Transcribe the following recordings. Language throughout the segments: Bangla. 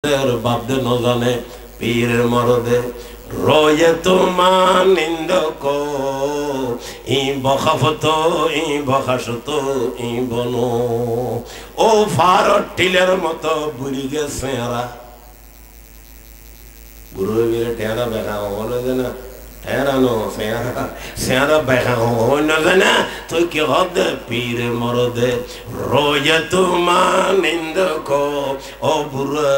बाप दे न जाने पीर मरदे रोये तो मानिंद को ई बखफतो ई बखशतो ई बनो ओ फारट टिलेर मतो बुरी गे सेरा बुरो मेरे टेरा बैठा हो न टेरा नो सेरा सेरा बैठा हो न तो क्या होते पीर मरदे रोये तो मानिंद को ओ बुरा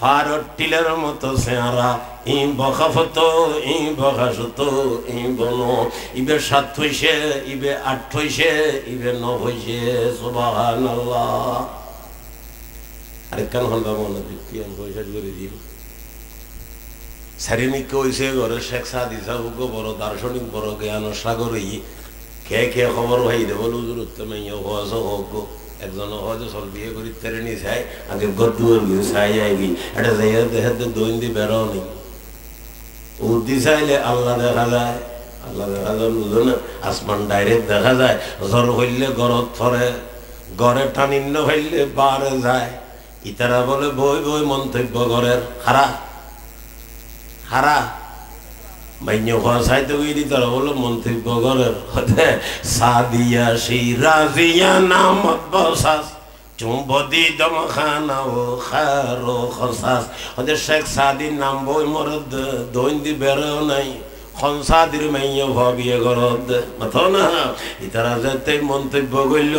फारट टिलेर मतो सेरा ই বখাফতো ই বখাশতো ই বনো ইবে 7 হইছে ইবে 8 হইছে ইবে 9 হইছে সুবহানাল্লাহ। আরে কেন হল মনে দিচ্ছি আমি পয়সা করে দিই সারিনি কইছে ঘরে শেখ সাদি সাহেব বড় দার্শনিক বড় জ্ঞান সাগরই কে কে খবর ভাই দেব হুজুর তুমি হওয়াজ হোক একজন হয়তো সব বিয়ে করি তেরে নি চাই আগে গদ্দুর গিয়ে চাই আইবি এটা যাইয়া দেহে দৈন্দি বেরো নেই উদ্দি চাইলে আল্লাহ দেখা যায় আল্লাহ দেখা যায় বুঝো না আসমান ডাইরেক্ট দেখা যায় জ্বর হইলে গরত ফরে গড়ে টানিন্য হইলে বারে যায় ইতারা বলে বই বই মন্তব্য ঘরের হারা হারা মাইন্য খাওয়া চাইতে গিয়ে তারা বলো মন্তব্য ঘরের হতে সাদিয়া সিরাজিয়া নামত বসাস চুম্বদি দমখানা ও খারো খসাস ওদের শেখ সাদির নাম বই মরদ দৈন্দি বেরো নাই খনসাদির মাইয়া ভাবিয়ে গরদ মাথো না ইতারা যেতে মন্তব্য করল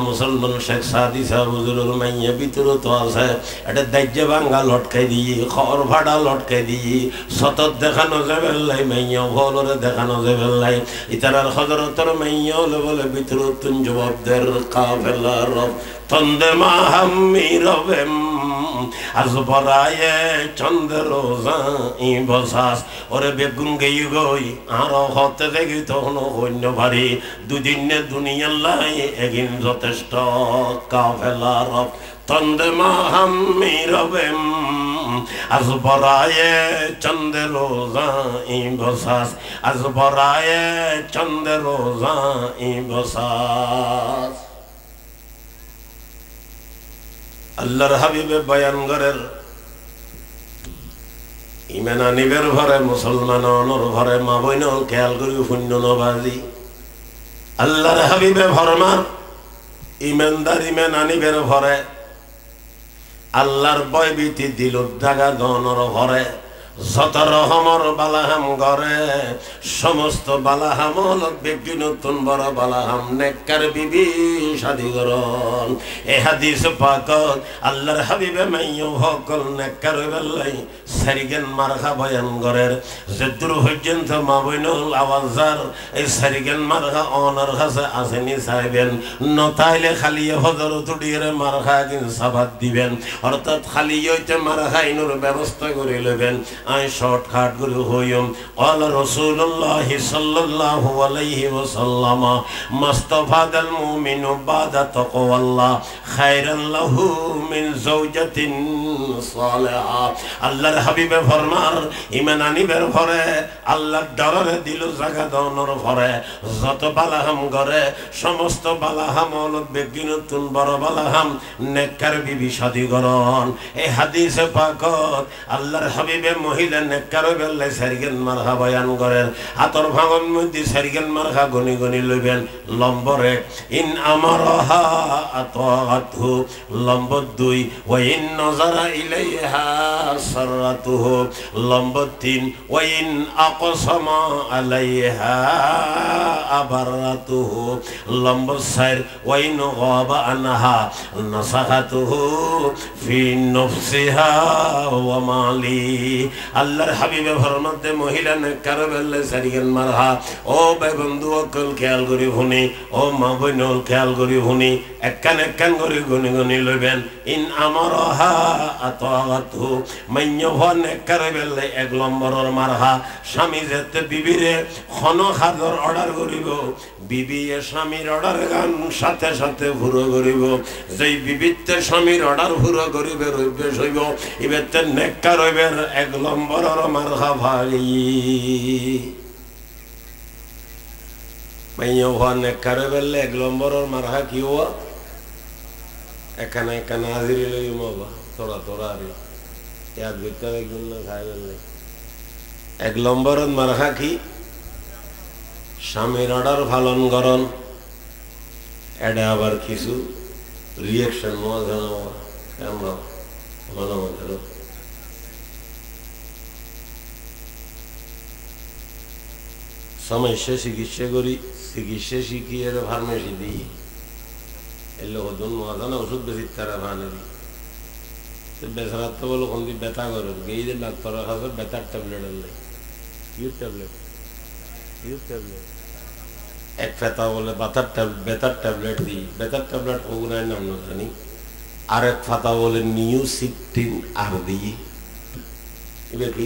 মুসলমান শেখ সাদি সাহেব হুজুরের মাইয়া ভিতরে তো আছে এটা দাহ্য ভাঙ্গা লটকাই দিই খড় ভাড়া লটকাই দিই সতত দেখানো যাবে লাই মাইয়া ভলরে দেখানো যাবে লাই ইতারার হজরতর মাইয়া হলে বলে ভিতরে তুন জবাবদের কাফেলা রব তন্দে মাহাম্মি রবেম আজ বরায়ে চন্দ্র রোজা ই বসাস ওরে বেগুন গেই গই আর হতে দেখি তখন অন্য ভারী দুদিনে দুনিয়ার লাই এগিন যথেষ্ট কাফেলা রব তন্দে মাহাম্মি রবেম আজ বরায়ে চন্দ্র রোজা ই বসাস আজ বরায়ে চন্দ্র রোজা ই বসাস। আল্লাহর হাবিবে বয়ান করেন ইমান আনিবের ঘরে মুসলমানর ঘরে মা বইন খেয়াল করি শূন্য নবাজি আল্লাহর হাবিবে ফরমান ইমানদার ইমান আনিবের ঘরে আল্লাহর ভয় ভীতি দিল জাগা গণর ঘরে যত রহমর বালাহাম ঘরে সমস্ত বালাহাম ব্যক্তি নতুন বড় বালাহাম নেককার বিবি শাদিগরণ এ হাদিস পাকত আল্লাহর হাবিবে মাইয়ো হকল নেককার বেলাই সারিগেন মারখা বয়ান করের যে দূর পর্যন্ত মা বইনুল আওয়াজার এই সারিগেন মারখা অনার কাছে আসেনি চাইবেন নতাইলে খালি হজর তুড়িয়ে মারখা কিন সাবাদ দিবেন অর্থাৎ খালি হইতে মারখা ইনুর ব্যবস্থা করে লবেন আই শর্টকাট করে হইম قال رسول الله صلى الله عليه وسلم مصطفى المؤمن بعد تقوى الله خيرا له من زوجة صالحة আল্লাহর হাবিবে ফরমান ঈমান আনিবের পরে আল্লাহর ডরে দিল জায়গা দনর পরে যত বালাহাম করে সমস্ত বালাহাম হলো ব্যক্তি নতুন বড় বালাহাম নেককার বিবি শাদিগরণ এই হাদিসে পাকত আল্লাহর হাবিবে মহিলা নেককার বেল্লে সারিগেন মারহা বয়ান করেন হাতর ভাঙন মধ্যে সারিগেন মারহা গনি গনি লইবেন নম্বর 1 ইন আমারহা আতাআতহু নম্বর 2 ওয়া ইন নাযারা ইলাইহা সাররাতুহু নম্বর 3 ওয়া ইন আকসামা আলাইহা আবারাতুহু নম্বর 4 ওয়া ইন গাবা আনহা নাসাহাতুহু ফি নফসিহা ওয়া মালি আল্লাহর হাবিবে ফরমাতে মহিলা নেককার বেল্লে সারিগেন মারহা ও ভাই বন্ধু অকল খেয়াল করি শুনি ও মা বইনল খেয়াল করি শুনি একখান একখান করে গনি গনি লইবেন ইন আমারহা আতাআতহু মাইন্য ভন নেককার বেল্লে 1 নম্বরের মারহা স্বামী যেতে বিবিরে খন খাদর অর্ডার করিব বিবি এ স্বামীর অর্ডার গান সাথে সাথে ভুরো করিব যেই বিবিতে স্বামীর অর্ডার ভুরো করিবে রইবে সইব ইবেতে নেককার হইবের 1 নম্বরের মারহা ভাই মাইন্য ভন নেককার বেল্লে 1 নম্বরের মারহা কি হওয়া এখানে এখানে হাজিরি লইম বাবা তোরা তোরা ইয়াদ ভিতর একজন না খাই ফেললে 1 নম্বরত মারখা কি স্বামীর অর্ডার পালন করন এটা আবার কিছু রিয়াকশন আমরা আমাদের সমস্যা চিকিৎসা করি চিকিৎসা শিখিয়ে ফার্মেসি দিই এলে হদন মজা না ওষুধ বেশি তারা ভানে দিই বেচারার তো বলো কোন দিন ব্যথা করে গিয়ে যে ডাক্তার খাবে ব্যথার ট্যাবলেট আনলে ট্যাবলেট এক ফেতা বলে ব্যথার ট্যাবলেট দিই ব্যথার ট্যাবলেট ওগুলোর নাম না জানি আর এক ফাতা বলে নিউসিকটিন আর দিই এবার কি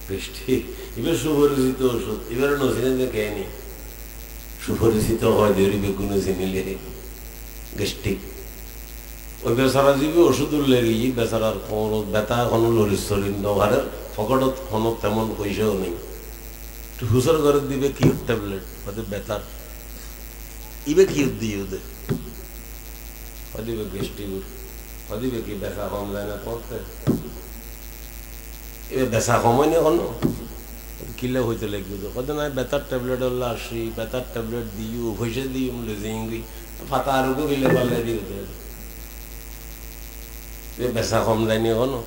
বৃষ্টি এবার সুপরিচিত ওষুধ এবারে নসিনে যে খেয়নি সুপরিচিত হয় দেরিবে কোনো চিনিলে গ্যাস্ট্রিক ওই বেচারা যাবি ওষুধ লেগে বেচারার কোনো ব্যথা কোনো লরির শরীর নভারের ফকটত কোনো তেমন পয়সাও নেই একটু হুসর করে দিবে কিউর ট্যাবলেট ওদের ব্যথার ইবে কিউর দিয়ে ওদের দিবে গ্যাস্ট্রিক দিবে কি ব্যথা কম যায় না পড়তে এবার বেচা কমাই নি কোনো কিলে হইতে লাগবে কত না ব্যথার ট্যাবলেট হল আসি ব্যথার ট্যাবলেট দিও পয়সা দিও লেজিঙ্গি ফাতা আরোগ্য কিলে পালে দিয়ে বেচা কম যায়নি কোনো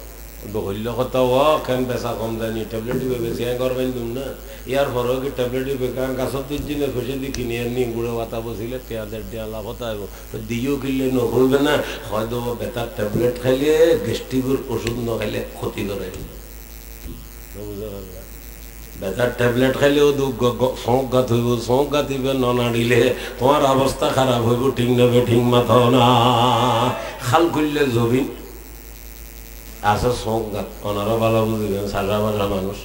বহিল্য কথা কেন বেচা কম যায়নি ট্যাবলেট দিবে বেশি করবেন দিম না ইয়ার পরেও কি ট্যাবলেট দিবে কারণ গাছত দিনে পয়সা দিয়ে কিনে আনি গুঁড়ো বাতা বসিলে পেঁয়াজের দিয়া লাভ হতে হইব দিও কিনলে নহইবে না হয়তো ব্যথার ট্যাবলেট খাইলে গ্যাস্ট্রিকের ওষুধ ন খাইলে ক্ষতি করে ব্যথার ট্যাবলেট খাইলেও সংঘাত হইব সংঘাত হইবে নাড়িলে তোমার অবস্থা খারাপ হইব ঠিক নেবে ঠিক মাথা না খাল খুললে জবিন আছে সংঘাত ওনারা ভালো বুঝবেন সারা বাসা মানুষ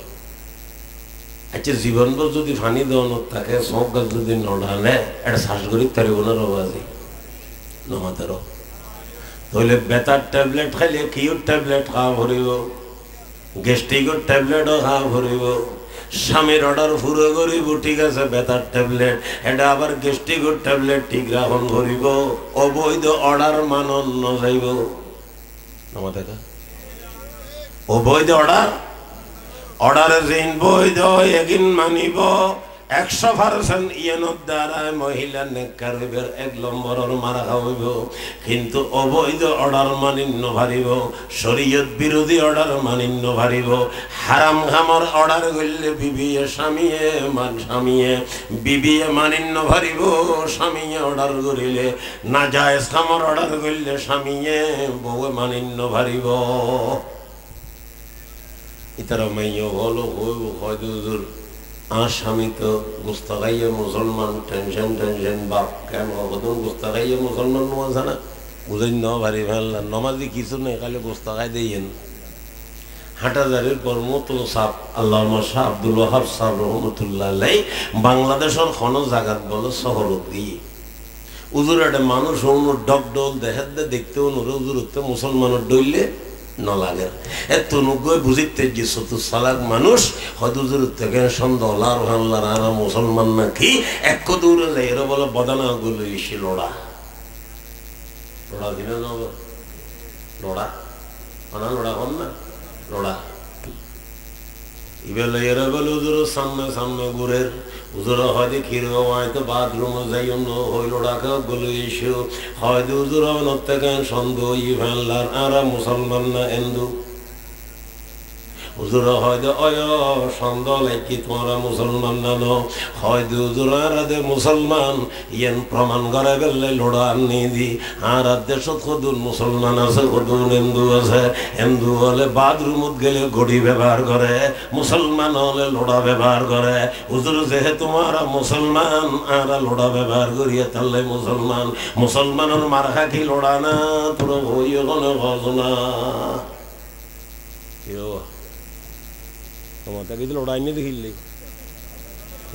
আচ্ছা জীবনভর যদি ফানি দেওয়ানো থাকে সংঘাত যদি নড়ালে এটা শ্বাস করি তার ওনার আওয়াজে নমাতেরও তাহলে ব্যথার ট্যাবলেট খাইলে কিউর ট্যাবলেট খাওয়া ভরিব গ্যাস্ট্রিকের ট্যাবলেটও খাওয়া ভরিব স্বামীর অর্ডার পুরো করিব ঠিক আছে ব্যথার ট্যাবলেট এটা আবার গ্যাস্ট্রিকের ট্যাবলেট ঠিক রাখন করিব অবৈধ অর্ডার মানন ন যাইব অবৈধ অর্ডারে যেন বৈধ এগিন মানিব 100% ইয়ের দ্বারায় মহিলা নেককার হইবের 1 নম্বরের মারা খাওয়াইব কিন্তু অবৈধ অর্ডার মানিন্য ভারিব শরীয়ত বিরোধী অর্ডার মানিন্য ভারিব হারাম খামর অর্ডার করলে বিবিয়ে স্বামীয়ে বিবিয়ে মানিন্য ভারিব স্বামীয়ে অর্ডার করিলে না জায়েজ খামর অর্ডার করলে স্বামীয়ে বউয়ে মানিন্য ভারিব ইতারা মাইয় হলো হইব হয়তো আর স্বামী তো গুস্তাখাইয়ে মুসলমান টেনশন বাপ কেন অবদন গুস্তাখাইয়ে মুসলমান আছে না বুঝেন ন ভারী ফেললেন নমাজি কিছু নেই খালি গুস্তাখাই দিয়েন হাটাজারির কর্মতুল সাহ আল্লামা শাহ আব্দুল ওয়াহাব সাহ রহমতুল্লাহ বাংলাদেশের কোন জায়গাত বলে শহরত দিয়ে উজুর একটা মানুষ অন্য ডক ডল দেখতে অনুরে উজুর মুসলমানের ডইলে নলাগে এত নব্বই বুঝিতে যে চতুর্সালাক মানুষ হদুজুর থেকে সন্দেহ আর মুসলমান নাকি এক দূরে যাই এরা বলে বদানা গুলো এসে লড়া দিলে লড়া কম না লড়া ইবেলে এরা বলে উজুর সামনে ঘুরের উজুর হয়তো খিরো হয়তো বাথরুম যাই হইল ডাকা গুলো এসো হয়তো উজুর থেকে সন্দেহ ই ফেললার আর মুসলমান না হিন্দু হুজুর হয়তো সন্দেহ কি তোমরা মুসলমান না নো হয়তো হুজুর আর মুসলমান ইয়েন প্রমাণ করে বেললে লোড়া আনি দি আর দেশত কদুন মুসলমান আছে কদুন হিন্দু আছে হিন্দু হলে বাথরুমত গেলে গড়ি ব্যবহার করে মুসলমান হলে লোড়া ব্যবহার করে হুজুর যেহে তোমার মুসলমান আর লোড়া ব্যবহার করিয়ে তাহলে মুসলমানের মারখা কি লোড়া না তোর হই ওখানে ভজনা লড়াই দেখিলে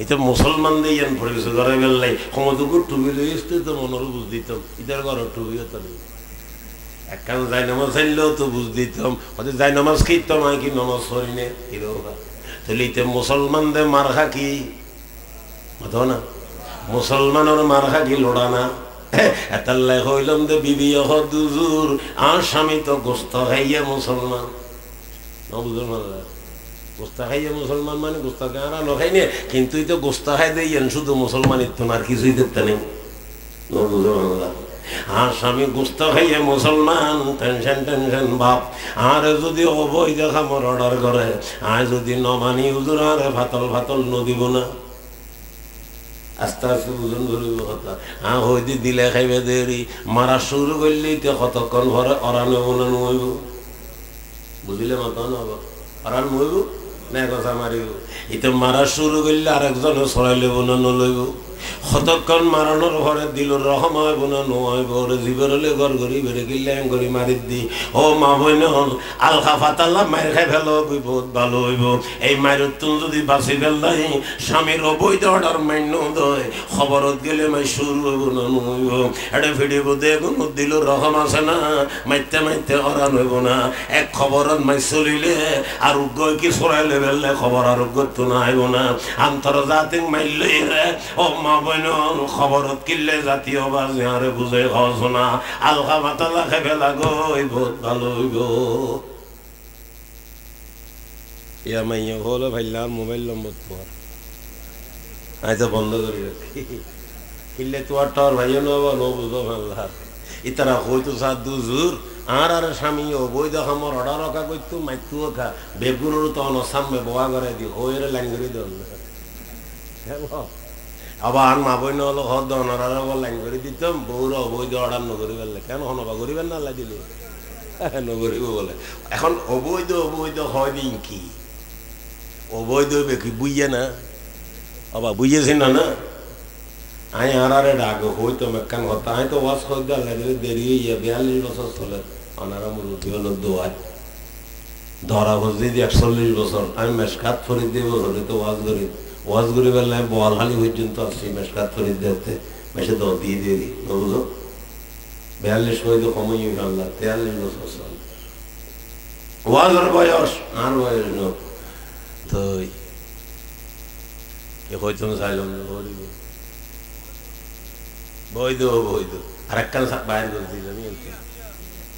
এটা মুসলমান দিয়ে পরিবেশ করে বেললাই ক্ষমতাকে টুবি লইতে তো মনের বুঝ দিতাম ইটার ঘরের টুবিও তো নেই একখান যাই নামাজ চাইলেও তো বুঝ দিতাম হয়তো যাই নামাজ খেতাম আর কি নামাজ পড়ি নে তাহলে ইতে মুসলমানদের মারখা কি না মুসলমানের মারখা কি লোড়া না এতাল্লাই হইলাম দে বিবি দুজুর আর স্বামী তো গোস্ত খাইয়া মুসলমান গোস্তা খাইয়া মুসলমান মানে গোস্তা খাই আর খাই নে কিন্তু তো গোস্তা খাই দেন শুধু মুসলমানের তো আর কিছুই দেখতে নেই আর স্বামী গোস্ত খাইয়ে মুসলমান টেনশন টেনশন বাপ আর যদি অবৈধ খামর অর্ডার করে আর যদি নমানি হুজুর আরে ফাতল ফাতল নদীব না আস্তে আস্তে ওজন ধরিব কথা হ্যাঁ হইদি দিলে খাইবে দেরি মারা শুরু করলে কতক্ষণ ভরে অরা নেব না নইব বুঝিলে মত নব অরা নইব না কথা মারিব এটা মারা শুরু করলে আরেকজনে ছড়াই লেব না নলইব কতক্ষণ মারানোর ঘরে দিল রহম হইব না নইব ওরে জীবের হলে ঘর ঘড়ি বেড়ে গিলে ঘড়ি মারি দি ও মা বই নল আলখা ফাতাল্লা মায়ের খাই ফেল বহুত ভালো হইব এই মায়ের তুন যদি বাঁচি ফেললাই স্বামীর অবৈধ অর্ডার মান্য দয় খবরত গেলে মাই শুরু হইব না নইব এটা ভিডিও দেখুন দিল রহম আছে না মাইতে মাইতে অরান হইব না এক খবরত মাই চলিলে আরোগ্য কি সরাইলে ফেললে খবর আরোগ্য তো না হইব না আন্তর্জাতিক মাইলই রে ও মা বইন খবরত কিনলে জাতীয় বাজারে বুঝে খাওয়াছ না আলকা মাতালা খেবে লাগো বহুত ভালো হইব ইয়া মাইয়া হলো ভাইলার মোবাইল নম্বর তোমার আচ্ছা বন্ধ করি কিনলে তোমার টাওয়ার ভাইও নব নো বুঝো ভাল্লার ইতারা হয়তো সাত দুজুর আর আর স্বামী অবৈধ খামর অর্ডার রকা করতো মাইতু খা বেগুনের তো সামনে বোয়া করে দি হইরে ল্যাঙ্গুরি দল আবার মা বই নহলো হদ দনার লাইন করে দিতাম বউরা অবৈধ অর্ডার নকরি ফেললে কেন হনবা করিবেন না আল্লাহ দিলে নকরিব বলে এখন অবৈধ অবৈধ হয় দিন কি অবৈধ কি বুঝিয়ে না আবার বুঝিয়েছি না না আই আর ডাক হইতো মেকান কথা আই তো ওয়াশ করে আল্লাহ দিলে দেরি হইয়া 42 বছর চলে অনারা মুরব্বী হলো দোয়াই ধরা বসে 41 বছর আমি মেশকাত ফরিদ দিয়ে বছরে তো ওয়াজ করি বেলায় বোয়ালহালি পর্যন্ত আসছি মেশকাত ফরিদ দেখতে মেশে তো দিয়ে দেরি বুঝো 42 হয়তো কমই আল্লাহ 43 বছর চল ওয়াজের বয়স আর বয়স ন তো হয়তো চাইলাম বৈধ বৈধ আর একখান বাইর করে দিলাম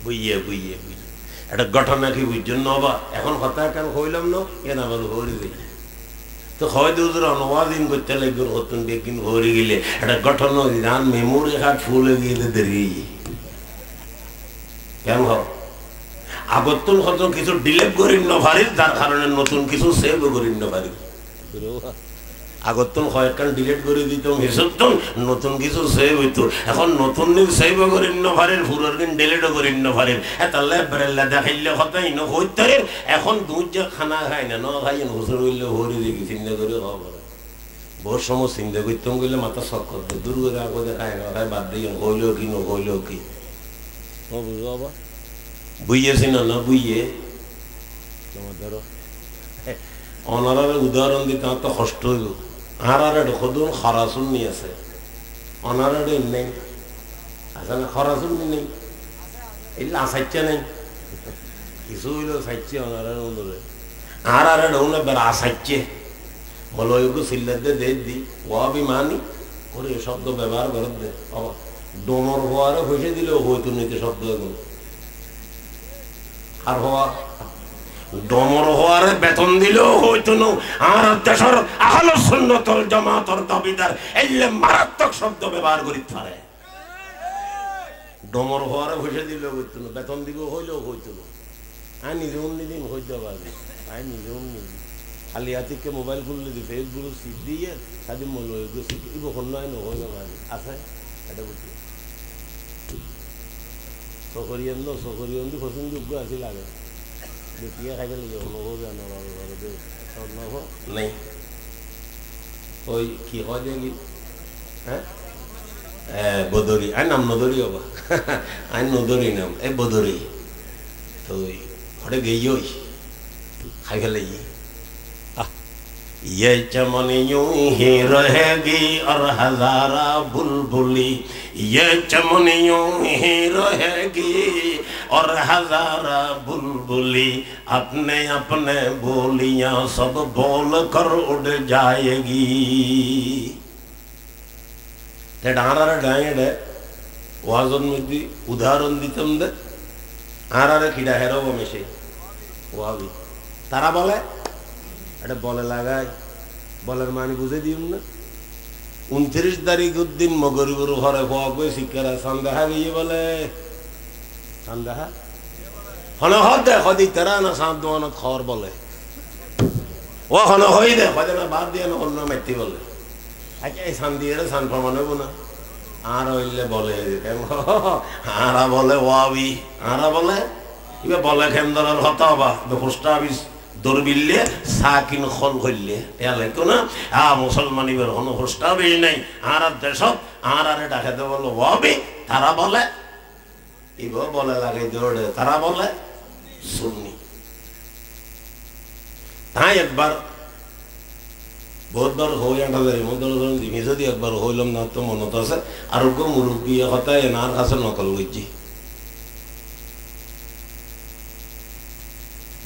বুঝিয়ে বুঝিয়ে বুঝিয়ে একটা ঘটনা কি বুঝছেন না বা এখন কথা কেন হইলাম না কেন আবার হরি দিই তো হয়তো অনুবাদিন করতে লাগবে হতেন বেকিন হরি গেলে একটা ঘটনা গান মেমোরি কার্ড ফুলে গিয়ে দেরি কেন আগতুন হত কিছু ডিলেট করি না পারি যার কারণে নতুন কিছু সেভ করি না পারি আগতুন কয়েকখান ডিলেট করে দিতাম হিসত নতুন কিছু সেভ হইতো এখন নতুন দিন সেভ করি না পারেন পুরোর দিন ডিলেটও করি না পারেন এতাল্লা বেরেল্লা দেখাইলে কথাই না হইতে এখন দুধ যে খানা খাই না ন খাই হুসুর হইলে হরি দেখি চিন্তা করে খাওয়া পারে বহু সময় চিন্তা করতাম গেলে মাথা শখ করতো দূর করে আগে দেখায় না খাই বাদ দিয়ে হইলেও কি নহইলেও কি বুঝো আবার বুঝিয়েছি না না বুঝিয়ে তোমাদের অনারার উদাহরণ দিতে আমার তো কষ্ট হইব আর খদুন খরাচুন নি আছে অনারার নেই আসলে খরাচুন নেই এগুলো আসাইছে নেই কিছু হইলেও চাইছে অনারার অনুরে আর উনি বেড়া আসাইছে বলো ওইগুলো সিল্লার দে দি ও বিমানি করে শব্দ ব্যবহার করে দে ডোমর হওয়ারও পয়সা দিলেও হইতো নিতে শব্দ এগুলো আর হওয়া ডমর হওয়ার বেতন দিলেও হইতো না আর দেশের আহলে সুন্নাত ওয়াল জামাতের দাবিদার এলে মারাত্মক শব্দ ব্যবহার করিতে পারে ডমর হওয়ার পয়সা দিলেও হইতো না বেতন দিলেও হইলেও হইতো না আর নিজে অন্যদিন হইতে পারবে আই নিজে অন্যদিন খালি হাতিকে মোবাইল খুললে দি ফেসবুক সিট দিয়ে খালি মনে হয় ইব হল নয় নহই না আছে এটা বুঝি সকরিয়ান ন সকরিয়ান দি পছন্দ যোগ্য আছে লাগে দেখিয়ে খাই পেলে নেই ওই কি হয় দেখি হ্যাঁ বদরি আর নাম নদরি হবা আর নদরি নাম এই বদরি তো ওটা গেই ওই খাই ফেলে ये चमन यूं ही रहेगी और हजारा बुलबुली ये चमन यूं ही रहेगी और हजारा बुलबुली अपने अपने बोलियां सब बोल कर उड़ जाएगी ते डारा डाएंगे ওয়াজন মধ্যে উদাহরণ দিতাম দে আর আরে কিডা হেরো মেশে ওয়াবি তারা বলে এটা বলে লাগাই বলের মানে বুঝে দিম না 29 তারিখ উদ্দিন মগরিবুর ঘরে ফোয়াকে শিক্ষারা সন্দেহা গিয়ে বলে সন্দেহা হনে হদে হদি তারা না সাত দোয়ানত খবর বলে ও হনে হই দে হদে না বাদ দিয়ে না অন্য মেটি বলে আচ্ছা এই সান দিয়ে সান প্রমাণ হইব না আর হইলে বলে আরা বলে ওয়াবি আরা বলে ইবে বলে কেন্দ্রের হতা বা পোস্ট অফিস দরবিল্লে সাকিন খল হইলে এলে কোন মুসলমান ইবের হন পোস্ট অফিস নাই আর দেশ আর আরে ডাকাতে বলো ওয়াবি তারা বলে ইব বলে লাগাই দৌড়ে তারা বলে সুন্নি তাই একবার বহুতবার হই আটাদের মধ্যে দিমি যদি একবার হইলাম না তো মনত আছে আরোগ্য মুরব্বী হতায় এনার কাছে নকল করছি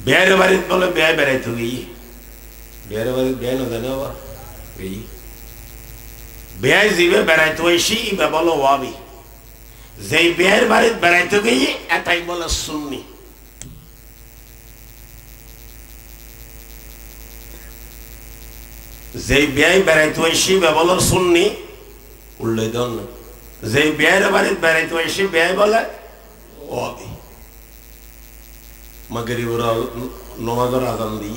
বেয়ের বাড়িতে বলে বেয়ে বেড়াইতো গিয়ে বেয়ের বাড়িতে বেয়ে না জানে আবার বেয়ে জিবে বেড়াইতো এসি ইবে বলো ওয়াবি যেই বেয়ের বাড়িতে বেড়াইতো গিয়ে এটাই বলে সুন্নি যেই বেয়ে বেড়াইতো এসি বে বলো সুন্নি উল্লে দেন যেই বেয়ের বাড়িতে বেড়াইতো এসি বেয়ে বলে ওয়াবি মাগরিবের নামাজের আযান দি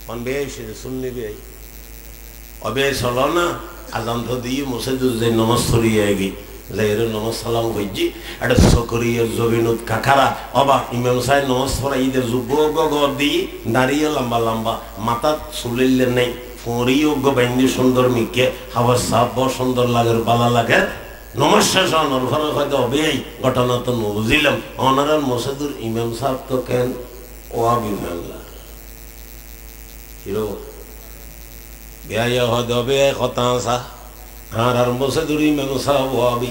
কোন বেয়ে সুন্নি বেয়ে অবে চলো না আজান তো দিয়ে মসজিদে যে নামাজ পড়িয়ে গি যাইর নামাজ সালাম কইজি এটা সকরিয়া জবিনুত কাকারা অবা ইমাম সাহেব নামাজ পড়াই দে যুবক গর দি দাঁড়িয়ে লম্বা লম্বা মাথা চুলিলে নেই ফরিও গো বাইন্দি সুন্দর মিকে হাওয়া সাব সুন্দর লাগে বালা লাগে নমস্কার জানার ঘরে হয়তো অবেই ঘটনা তো বুঝিলাম অনারাল মসজিদুর ইমাম সাহেব তো কেন ওয়াবি বাংলা হিরো বেয়া হয়তো অবে কথা আসা আর মসজিদুর ইমাম সাহেব ওয়াবি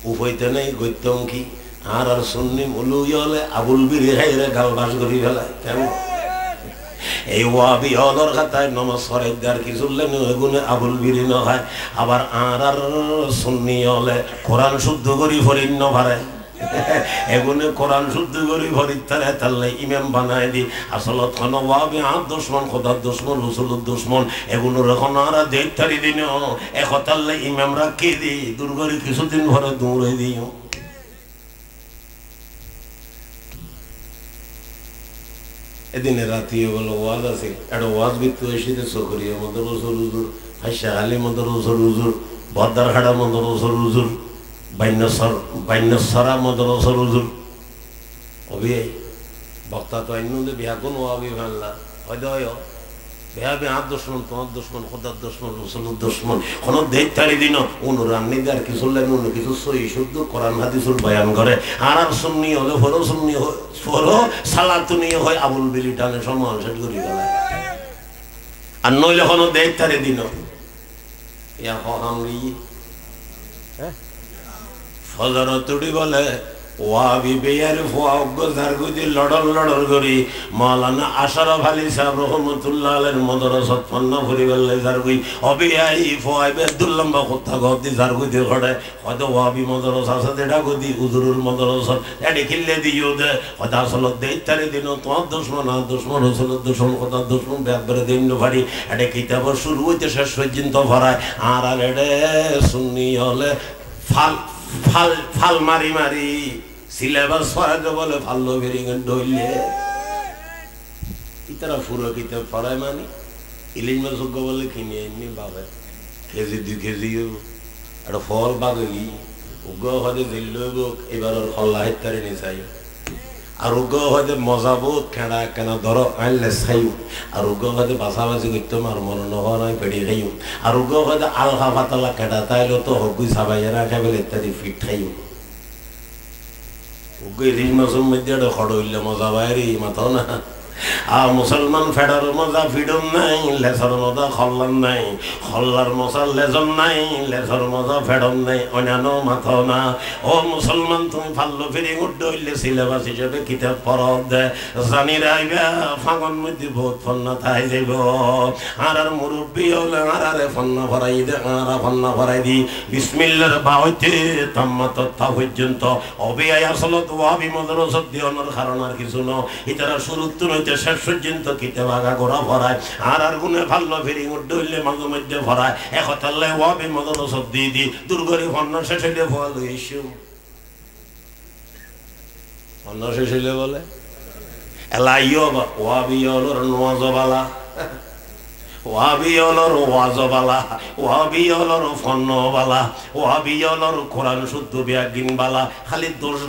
উপাইতে নেই গত্যম কি আর সুন্নি মুলু হলে আবুল বিরি হাইরে গাল বাস করি ফেলায় কেমন এই ওয়াবি হলর খাতায় নমাজ ফরাইদার কিছু এগুনে আবুল বিরি ন হয় আবার আর সুন্নি হলে কোরআন শুদ্ধ করি ফরিন ন ভারে এগুনে কোরআন শুদ্ধ করি ফরিদ তারে তাহলে ইমাম বানায় দি আসলত খান ওয়াবি আর দুশ্মন খোদার দুশ্মন রসুলুর দুশ্মন এগুলোর এখন আর দেড় দিন এক তাহলে ইমামরা কে দি দূর করে কিছুদিন ভরে দৌড়ে দিও এদিনে রাতে বলো ওয়াজ আছে একটা ওয়াজ বিত্তু এসে চকরিয়া মতো রসুর হুজুর হাসা আলী মতো রসুর হুজুর বদ্দারহাড়া মতো রসুর হুজুর বাইন্যসরা মতো রসুর হুজুর অবি বক্তা তো আইন বিয়া কোন ওয়াবি ভাঙলা হয়তো হয় বেয়া বে আর দুশ্মন তোমার দুশ্মন খোদার দুশ্মন রসুলুর দুশ্মন কোন দেড় দিন অনুরান্নি আর কিছু লেন অন্য কিছু সই শুদ্ধ কোরআন হাদিসুল বয়ান করে আর সুন্নি হলে ফরো সুন্নি ফরো সালাতুনি হয় আবুল বিলি টানে সম্মান সেট করি গেল আর নইলে কোনো দেড় দিন ইয়া হামরি ফজর তুড়ি বলে ওয়াবি বেয়ার ফোয়াগ্য জারগুদি লড়ল লড়ল করি মাওলানা আশরাফ আলী সাহেব রহমতুল্লাহ আলাইহির মাদ্রাসাত ফান্না পরিবারে জারগুই অবিয়াই ফোয়াইবে দুল্লম্বা কথা গদি জারগুদি ঘড়ে হয়তো ওয়াবি মাদ্রাসা সাথে ডাগুদি হুজুরুল মাদ্রাসা এডি খিল্লে দিও দে হয়তো আসলে দেইতারে দিন তোমার দুশমন আর দুশমন রসুলের দুশমন কথা দুশমন ব্যাপারে দিন ভারি এডি কিতাব শুরু হইতে শেষ পর্যন্ত ভরায় আর এডে সুন্নি হলে ফাল ফাল ফাল মারি মারি সিলেবাস পড়াতে বলে ফাল্লো বেরিয়ে ডইলে ইতারা পুরো কিতাব পড়ায় মানে ইলিশ মাছ যোগ্য বলে কিনে এমনি বাবা কেজি 2 কেজি একটা ফল বাগলি উগ্র হয়তো দিল এবার হল্লা হেতারে নি চাই আর উগ্র হয়তো মজাবো খেড়া কেনা ধরো আনলে চাইও আর উগ্র হয়তো বাছাবাছি করতে আর মনে নয় পেড়ি খাইও আর উগ্র হয়তো আলহা পাতলা খেড়া তাইলে তো হগুই সাবাইয়েরা খাইবে ইত্যাদি ফিট খাইও উগ্র ইলিশ মাছের মধ্যে একটা খড় হইলে মজা বাইরে মাথাও না মুসলমান ফেডার মজা ফিডম নাই, লেসর মজা খল্লার নাই, খল্লার মজা লেজন নাই, লেসর মজা ফেডম নাই, অন্যান্য মাথা না। ও মুসলমান তুমি ফাল্লো ফিরি উঠতে হইলে সিলেবাস হিসেবে কিতাব পড়ব দে, জানি রাইবা ফাগন মধ্যে বহুত ফন্না তাই যাইব। আর মুরব্বী হলে আরে ফন্না ভরাই দে, আরা ফন্না ভরাই দি। বিসমিল্লার বা হইতে তাম্মা তথা পর্যন্ত অবিয়াই আসলত ওয়াবি মদরসত দিওয়ানোর কারণ আর কিছু ন। ইতারা শুরুত্তর হইতে শেষ পর্যন্ত কিতাব আগা গোড়া ভরায়। আর গুনে ভাল্লো ফিরি উঠতে হইলে মাঝে মধ্যে ভরায়। একতাল্লে ওয়াবি মদরসত দিয়ে দি দুর্গরি ফন্না শেষ হইলে ফল ইস্যু ফন্না শেষ হইলে বলে এলাইও ওয়াবি হলোর নোয়াজবালা, ওয়াবি হলোর ওয়াজবালা, ওয়াবি হলোর ফন্নবালা, ওয়াবি হলোর কোরআন শুদ্ধ বিয়াগিনবালা। খালি দোষ